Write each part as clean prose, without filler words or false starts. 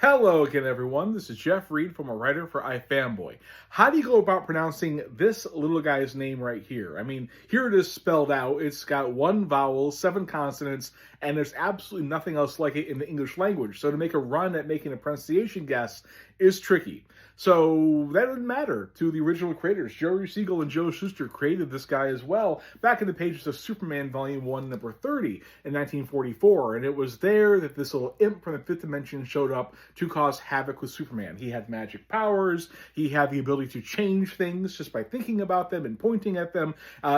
Hello again, everyone. This is Jeff Reed from a writer for iFanboy. How do you go about pronouncing this little guy's name right here? I mean, here it is spelled out. It's got one vowel, 7 consonants, and there's absolutely nothing else like it in the English language. So to make a run at making a pronunciation guess is tricky. So that didn't matter to the original creators. Jerry Siegel and Joe Shuster created this guy as well back in the pages of Superman Volume 1, number 30 in 1944. And it was there that this little imp from the fifth dimension showed up to cause havoc with Superman. He had magic powers. He had the ability to change things just by thinking about them and pointing at them.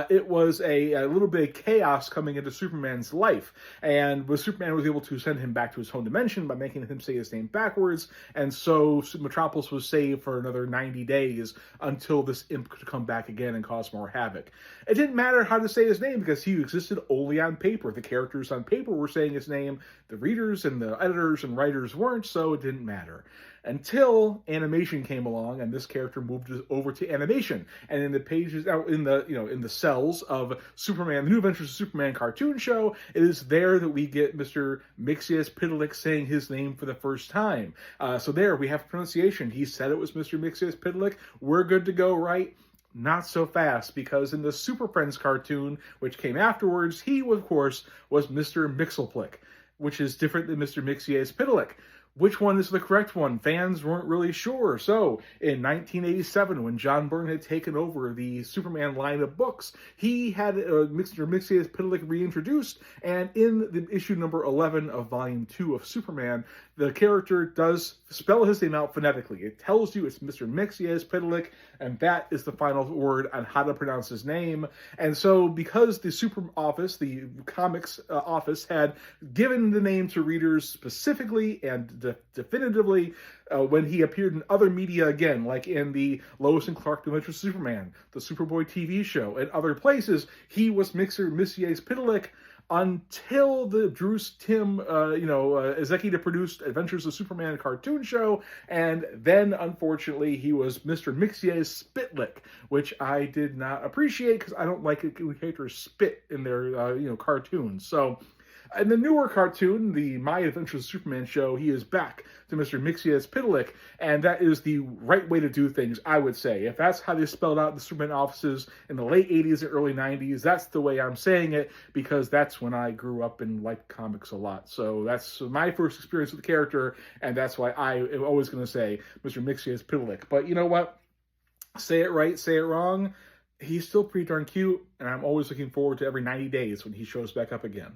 It was a little bit of chaos coming into Superman's life. And Superman was able to send him back to his home dimension by making him say his name backwards. And so Metropolis was saved for another 90 days until this imp could come back again and cause more havoc. It didn't matter how to say his name because he existed only on paper. The characters on paper were saying his name. The readers and the editors and writers weren't, so it didn't matter. Until animation came along and this character moved over to animation. And in the pages, in the cells of Superman, the New Adventures of Superman cartoon show, it is there that we get Mr. Mxyzptlk saying his name for the first time. So there we have pronunciation. He said it was Mr. Mxyzptlk. We're good to go, right? Not so fast, because in the Super Friends cartoon, which came afterwards, he, of course, was Mr. Mxyzptlk, which is different than Mr. Mxyzptlk. Which one is the correct one? Fans weren't really sure. So, in 1987, when John Byrne had taken over the Superman line of books, he had Mr. Mxyzptlk reintroduced, and in the issue number 11 of Volume 2 of Superman, the character does spell his name out phonetically. It tells you it's Mr. Mxyzptlk, and that is the final word on how to pronounce his name. And so, because the Super Office, the comics office, had given the name to readers specifically and definitively when he appeared in other media again, like in the Lois and Clark Adventures of Superman, the Superboy TV show, and other places, he was Mr. Mxyzptlk until the Bruce Timm, executive produced Adventures of Superman cartoon show, and then, unfortunately, he was Mr. Mxyzptlk, which I did not appreciate because I don't like it when characters spit in their, cartoons. So, in the newer cartoon, the My Adventures of Superman show, he is back to Mr. Mxyzptlk, and that is the right way to do things, I would say. If that's how they spelled out the Superman offices in the late 80s and early 90s, that's the way I'm saying it, because that's when I grew up and liked comics a lot. So that's my first experience with the character, and that's why I am always going to say Mr. Mxyzptlk. But you know what? Say it right, say it wrong. He's still pretty darn cute, and I'm always looking forward to every 90 days when he shows back up again.